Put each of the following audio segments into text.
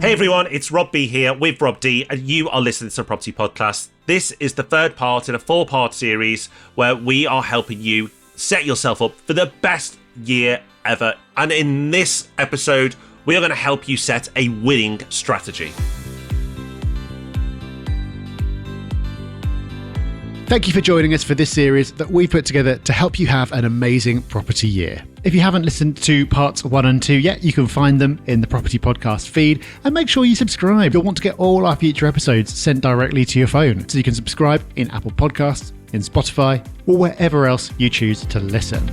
Hey everyone, it's Rob B here with Rob D, and you are listening to the Property Podcast. This is the third part in a 4-part series where we are helping you set yourself up for the best year ever. And in this episode, we are going to help you set a winning strategy. Thank you for joining us for this series that we've put together to help you have an amazing property year. If you haven't listened to parts 1 and 2 yet, you can find them in the Property Podcast feed, and make sure you subscribe. You'll want to get all our future episodes sent directly to your phone, so you can subscribe in Apple Podcasts, in Spotify, or wherever else you choose to listen.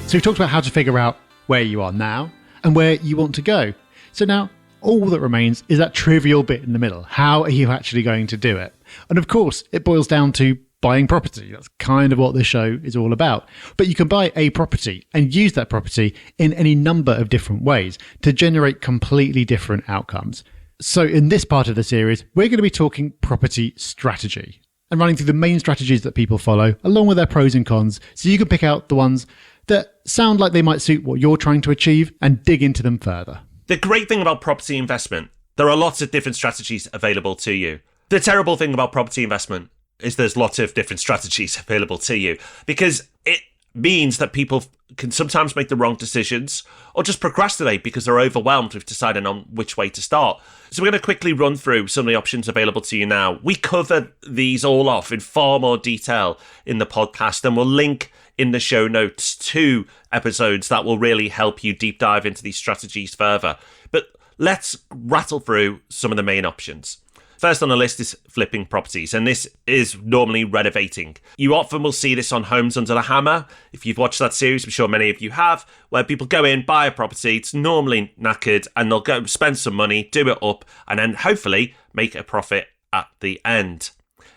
So we've talked about how to figure out where you are now and where you want to go. So now all that remains is that trivial bit in the middle. How are you actually going to do it? And of course, it boils down to buying property. That's kind of what this show is all about. But you can buy a property and use that property in any number of different ways to generate completely different outcomes. So in this part of the series, we're going to be talking property strategy and running through the main strategies that people follow, along with their pros and cons, so you can pick out the ones that sound like they might suit what you're trying to achieve and dig into them further. The great thing about property investment, there are lots of different strategies available to you. The terrible thing about property investment is there's lots of different strategies available to you, because it means that people can sometimes make the wrong decisions or just procrastinate because they're overwhelmed with deciding on which way to start. So we're going to quickly run through some of the options available to you now. We cover these all off in far more detail in the podcast, and we'll link in the show notes to episodes that will really help you deep dive into these strategies further. But let's rattle through some of the main options. First on the list is flipping properties, and this is normally renovating. You often will see this on Homes Under the Hammer. If you've watched that series, I'm sure many of you have, where people go in, buy a property, it's normally knackered, and they'll go spend some money, do it up, and then hopefully make a profit at the end.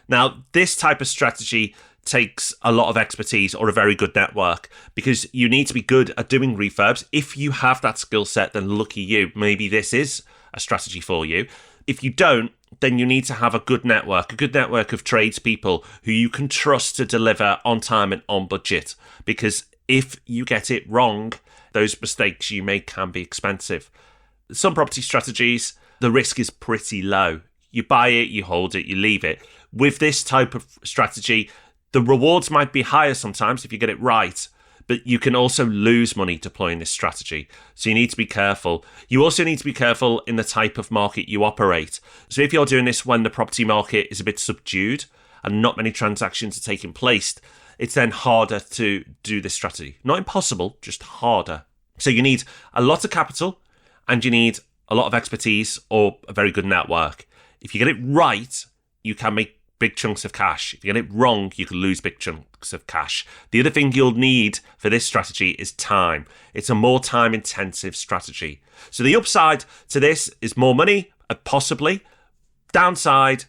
Now, this type of strategy takes a lot of expertise or a very good network, because you need to be good at doing refurbs. If you have that skill set, then lucky you, maybe this is a strategy for you. If you don't, then you need to have a good network of tradespeople who you can trust to deliver on time and on budget. Because if you get it wrong, those mistakes you make can be expensive. Some property strategies, the risk is pretty low. You buy it, you hold it, you leave it. With this type of strategy, the rewards might be higher sometimes if you get it right, but you can also lose money deploying this strategy. So you need to be careful. You also need to be careful in the type of market you operate. So if you're doing this when the property market is a bit subdued and not many transactions are taking place, it's then harder to do this strategy. Not impossible, just harder. So you need a lot of capital and you need a lot of expertise or a very good network. If you get it right, you can make big chunks of cash. If you get it wrong, you can lose big chunks of cash. The other thing you'll need for this strategy is time. It's a more time-intensive strategy. So the upside to this is more money, possibly. Downside,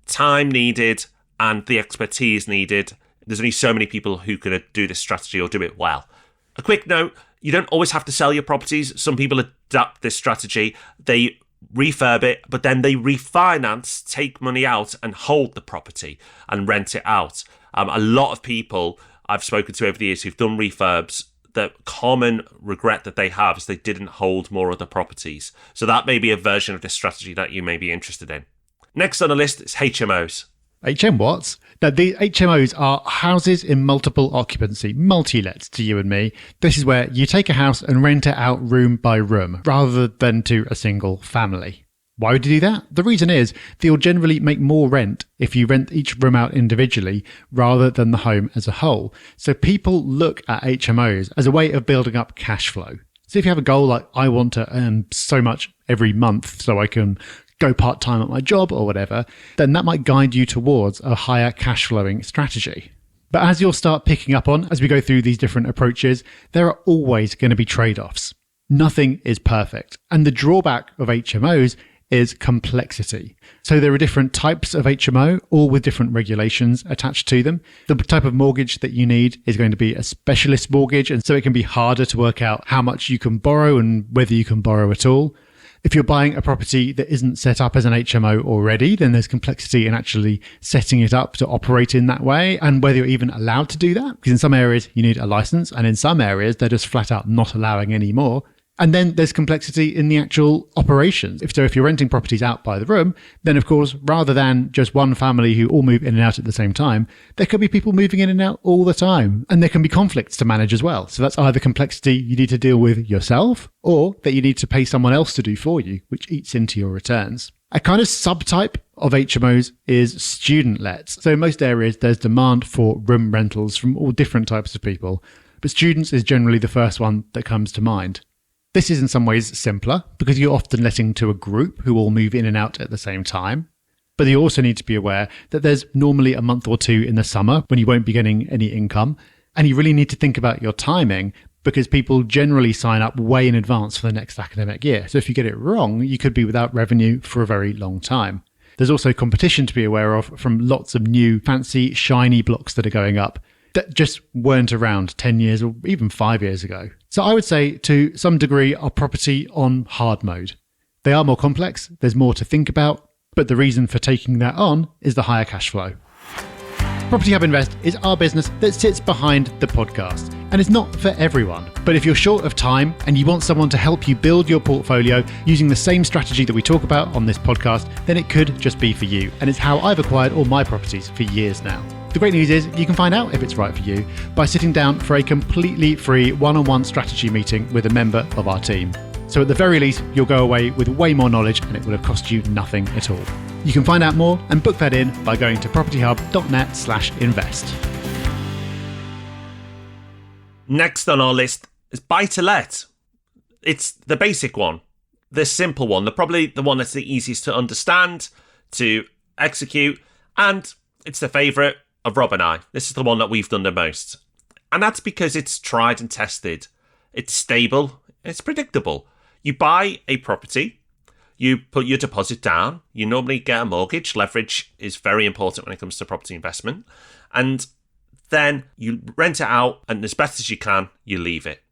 time needed and the expertise needed. There's only so many people who can do this strategy or do it well. A quick note, you don't always have to sell your properties. Some people adapt this strategy. They refurb it, but then they refinance, take money out and hold the property and rent it out. A lot of people I've spoken to over the years who've done refurbs, the common regret that they have is they didn't hold more of the properties. So that may be a version of this strategy that you may be interested in. Next on the list is HMO'S. HMO'S? Now, the HMO'S are houses in multiple occupancy, multi-lets to you and me. This is where you take a house and rent it out room by room, rather than to a single family. Why would you do that? The reason is that you'll generally make more rent if you rent each room out individually rather than the home as a whole. So people look at HMO'S as a way of building up cash flow. So if you have a goal like, I want to earn so much every month so I can go part-time at my job or whatever, then that might guide you towards a higher cash flowing strategy. But as you'll start picking up on as we go through these different approaches, there are always going to be trade-offs. Nothing is perfect. And the drawback of HMOs is complexity. So there are different types of HMO, all with different regulations attached to them. The type of mortgage that you need is going to be a specialist mortgage, and so it can be harder to work out how much you can borrow and whether you can borrow at all. If you're buying a property that isn't set up as an HMO already, then there's complexity in actually setting it up to operate in that way and whether you're even allowed to do that. Because in some areas you need a license, and in some areas they're just flat out not allowing any more. And then there's complexity in the actual operations. If you're renting properties out by the room, then of course, rather than just one family who all move in and out at the same time, there could be people moving in and out all the time. And there can be conflicts to manage as well. So that's either complexity you need to deal with yourself or that you need to pay someone else to do for you, which eats into your returns. A kind of subtype of HMOs is student lets. So in most areas, there's demand for room rentals from all different types of people. But students is generally the first one that comes to mind. This is in some ways simpler because you're often letting to a group who all move in and out at the same time. But you also need to be aware that there's normally a month or two in the summer when you won't be getting any income. And you really need to think about your timing because people generally sign up way in advance for the next academic year. So if you get it wrong, you could be without revenue for a very long time. There's also competition to be aware of from lots of new fancy shiny blocks that are going up that just weren't around 10 years or even 5 years ago. So I would say to some degree are property on hard mode. They are more complex, there's more to think about, but the reason for taking that on is the higher cash flow. Property Hub Invest is our business that sits behind the podcast, and it's not for everyone. But if you're short of time and you want someone to help you build your portfolio using the same strategy that we talk about on this podcast, then it could just be for you. And it's how I've acquired all my properties for years now. The great news is you can find out if it's right for you by sitting down for a completely free one-on-one strategy meeting with a member of our team. So at the very least, you'll go away with way more knowledge and it will have cost you nothing at all. You can find out more and book that in by going to propertyhub.net/invest. Next on our list is buy-to-let. It's the basic one, the simple one, probably the one that's the easiest to understand, to execute, and it's the favourite of Rob and I. This is the one that we've done the most. And that's because it's tried and tested. It's stable, it's predictable. You buy a property, you put your deposit down, you normally get a mortgage. Leverage is very important when it comes to property investment. And then you rent it out, and as best as you can, you leave it.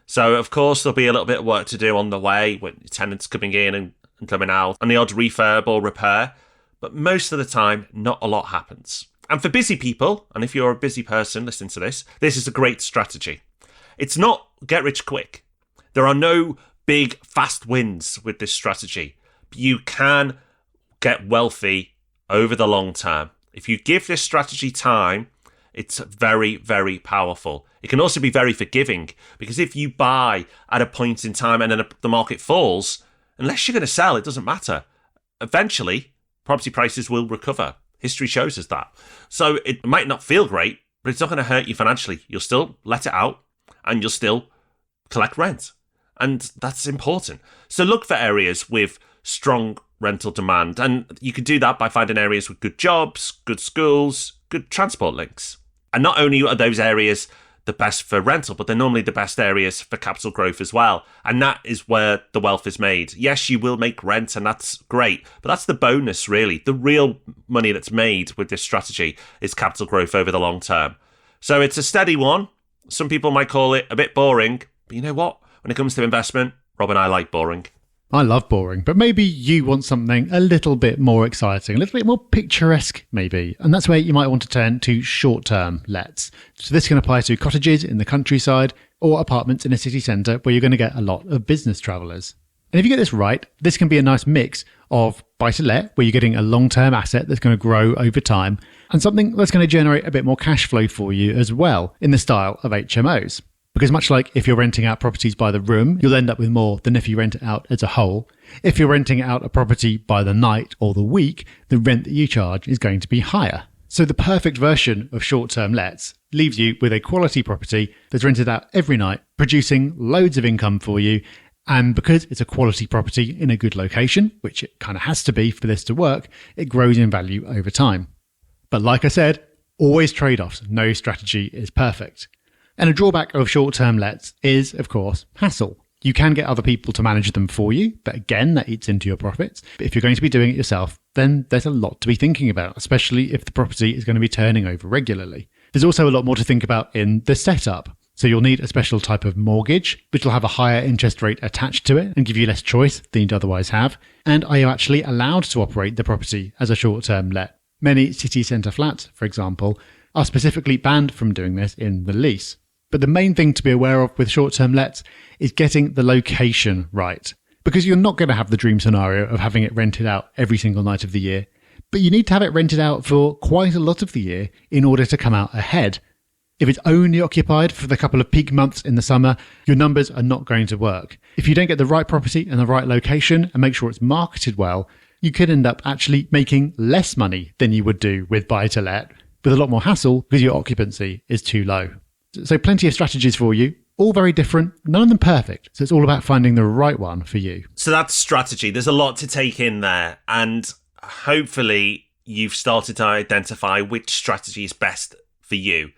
So, of course, there'll be a little bit of work to do on the way with tenants coming in and coming out, and the odd refurb or repair. But most of the time, not a lot happens. And for busy people, and if you're a busy person listening to this is a great strategy. It's not get rich quick. There are no big fast wins with this strategy. But you can get wealthy over the long term. If you give this strategy time, it's very, very powerful. It can also be very forgiving because if you buy at a point in time and then the market falls, unless you're going to sell, it doesn't matter. Eventually, property prices will recover. History shows us that. So it might not feel great, but it's not going to hurt you financially. You'll still let it out and you'll still collect rent. And that's important. So look for areas with strong rental demand. And you can do that by finding areas with good jobs, good schools, good transport links. And not only are those areas the best for rental, but they're normally the best areas for capital growth as well. And that is where the wealth is made. Yes, you will make rent and that's great, but that's the bonus really. The real money that's made with this strategy is capital growth over the long term. So it's a steady one. Some people might call it a bit boring, but you know what? When it comes to investment, Rob and I like boring. I love boring, but maybe you want something a little bit more exciting, a little bit more picturesque maybe. And that's where you might want to turn to short-term lets. So this can apply to cottages in the countryside or apartments in a city centre where you're going to get a lot of business travellers. And if you get this right, this can be a nice mix of buy-to-let, where you're getting a long-term asset that's going to grow over time, and something that's going to generate a bit more cash flow for you as well in the style of HMOs. Because much like if you're renting out properties by the room, you'll end up with more than if you rent it out as a whole. If you're renting out a property by the night or the week, the rent that you charge is going to be higher. So the perfect version of short-term lets leaves you with a quality property that's rented out every night, producing loads of income for you. And because it's a quality property in a good location, which it kind of has to be for this to work, it grows in value over time. But like I said, always trade-offs. No strategy is perfect. And a drawback of short-term lets is, of course, hassle. You can get other people to manage them for you, but again, that eats into your profits. But if you're going to be doing it yourself, then there's a lot to be thinking about, especially if the property is going to be turning over regularly. There's also a lot more to think about in the setup. So you'll need a special type of mortgage, which will have a higher interest rate attached to it and give you less choice than you'd otherwise have. And are you actually allowed to operate the property as a short-term let? Many city centre flats, for example, are specifically banned from doing this in the lease. But the main thing to be aware of with short-term lets is getting the location right. Because you're not going to have the dream scenario of having it rented out every single night of the year. But you need to have it rented out for quite a lot of the year in order to come out ahead. If it's only occupied for the couple of peak months in the summer, your numbers are not going to work. If you don't get the right property in the right location and make sure it's marketed well, you could end up actually making less money than you would do with buy-to-let, with a lot more hassle because your occupancy is too low. So plenty of strategies for you, all very different, none of them perfect. So it's all about finding the right one for you. So that's strategy. There's a lot to take in there. And hopefully you've started to identify which strategy is best for you.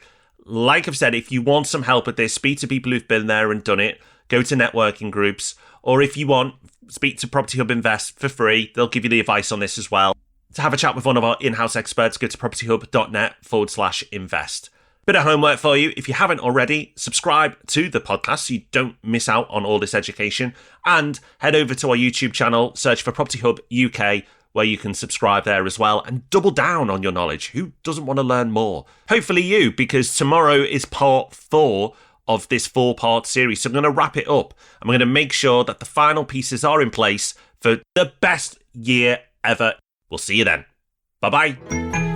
Like I've said, if you want some help with this, speak to people who've been there and done it. Go to networking groups. Or if you want, speak to Property Hub Invest for free. They'll give you the advice on this as well. To have a chat with one of our in-house experts, go to propertyhub.net/invest. Bit of homework for you. If you haven't already, subscribe to the podcast so you don't miss out on all this education. And head over to our YouTube channel, search for Property Hub UK, where you can subscribe there as well and double down on your knowledge. Who doesn't want to learn more? Hopefully you, because tomorrow is part 4 of this 4-part series. So I'm going to wrap it up. I'm going to make sure that the final pieces are in place for the best year ever. We'll see you then. Bye-bye.